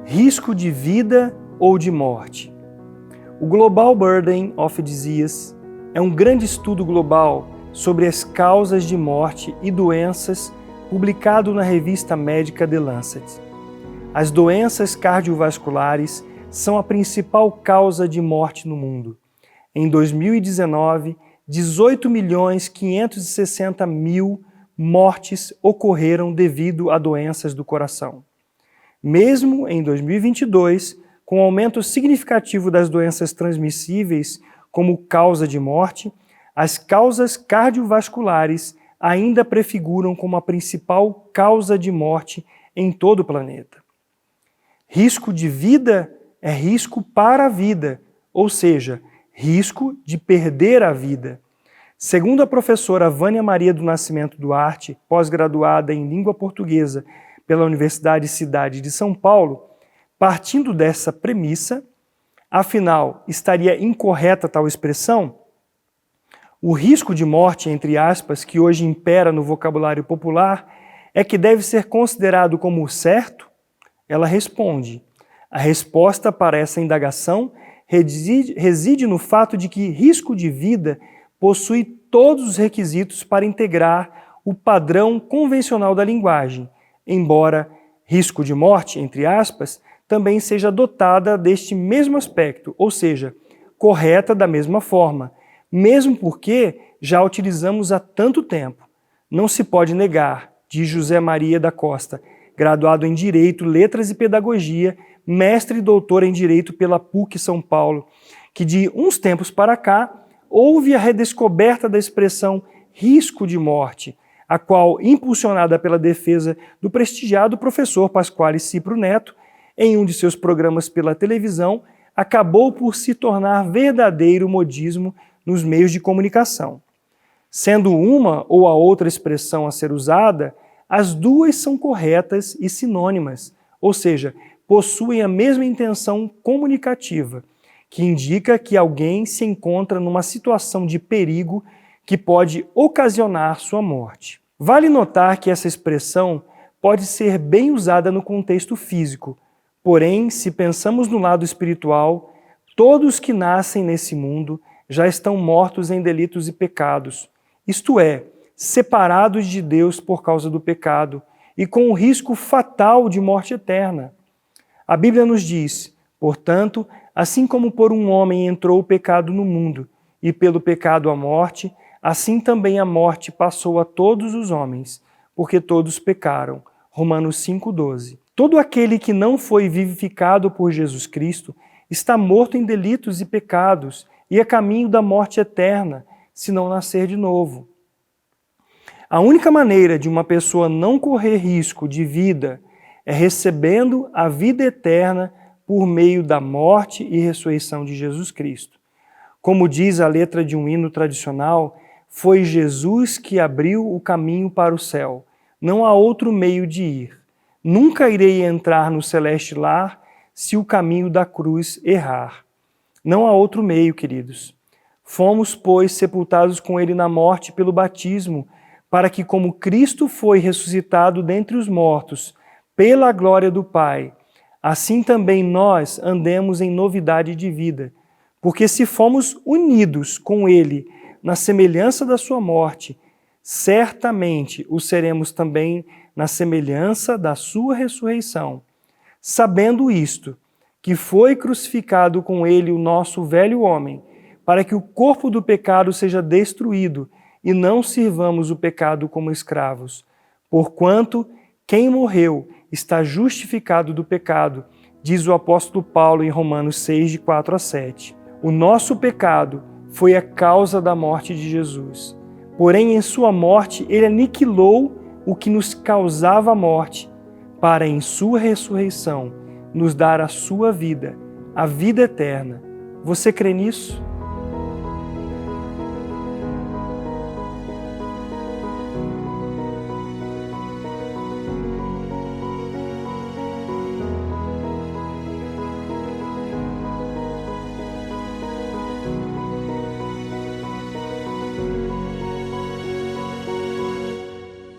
Risco de vida ou de morte? O Global Burden of Disease é um grande estudo global sobre as causas de morte e doenças publicado na revista médica The Lancet. As doenças cardiovasculares são a principal causa de morte no mundo. Em 2019, 18.560.000 mortes ocorreram devido a doenças do coração. Mesmo em 2022, com o aumento significativo das doenças transmissíveis como causa de morte, as causas cardiovasculares ainda prefiguram como a principal causa de morte em todo o planeta. Risco de vida é risco para a vida, ou seja, risco de perder a vida. Segundo a professora Vânia Maria do Nascimento Duarte, pós-graduada em língua portuguesa pela Universidade Cidade de São Paulo, partindo dessa premissa, afinal, estaria incorreta tal expressão? O risco de morte, entre aspas, que hoje impera no vocabulário popular, é que deve ser considerado como certo? Ela responde. A resposta para essa indagação reside no fato de que risco de vida possui todos os requisitos para integrar o padrão convencional da linguagem, embora risco de morte, entre aspas, também seja dotada deste mesmo aspecto, ou seja, correta da mesma forma, mesmo porque já a utilizamos há tanto tempo. Não se pode negar, diz José Maria da Costa, graduado em Direito, Letras e Pedagogia, mestre e doutor em Direito pela PUC São Paulo, que de uns tempos para cá houve a redescoberta da expressão risco de morte, a qual, impulsionada pela defesa do prestigiado professor Pasquale Cipro Neto, em um de seus programas pela televisão, acabou por se tornar verdadeiro modismo nos meios de comunicação. Sendo uma ou a outra expressão a ser usada, as duas são corretas e sinônimas, ou seja, possuem a mesma intenção comunicativa, que indica que alguém se encontra numa situação de perigo que pode ocasionar sua morte. Vale notar que essa expressão pode ser bem usada no contexto físico, porém, se pensamos no lado espiritual, todos que nascem nesse mundo já estão mortos em delitos e pecados, isto é, separados de Deus por causa do pecado e com o risco fatal de morte eterna. A Bíblia nos diz, portanto, assim como por um homem entrou o pecado no mundo e pelo pecado a morte, assim também a morte passou a todos os homens, porque todos pecaram. Romanos 5,12. Todo aquele que não foi vivificado por Jesus Cristo está morto em delitos e pecados e a caminho da morte eterna, se não nascer de novo. A única maneira de uma pessoa não correr risco de vida é recebendo a vida eterna por meio da morte e ressurreição de Jesus Cristo. Como diz a letra de um hino tradicional, foi Jesus que abriu o caminho para o céu. Não há outro meio de ir. Nunca irei entrar no celeste lar se o caminho da cruz errar. Não há outro meio, queridos. Fomos, pois, sepultados com ele na morte pelo batismo, para que, como Cristo foi ressuscitado dentre os mortos, pela glória do Pai, assim também nós andemos em novidade de vida. Porque se fomos unidos com ele na semelhança da sua morte, certamente o seremos também na semelhança da sua ressurreição. Sabendo isto, que foi crucificado com ele o nosso velho homem, para que o corpo do pecado seja destruído e não sirvamos o pecado como escravos. Porquanto quem morreu está justificado do pecado, diz o apóstolo Paulo em Romanos 6, de 4 a 7. O nosso pecado foi a causa da morte de Jesus. Porém, em sua morte, ele aniquilou o que nos causava a morte, para em sua ressurreição nos dar a sua vida, a vida eterna. Você crê nisso?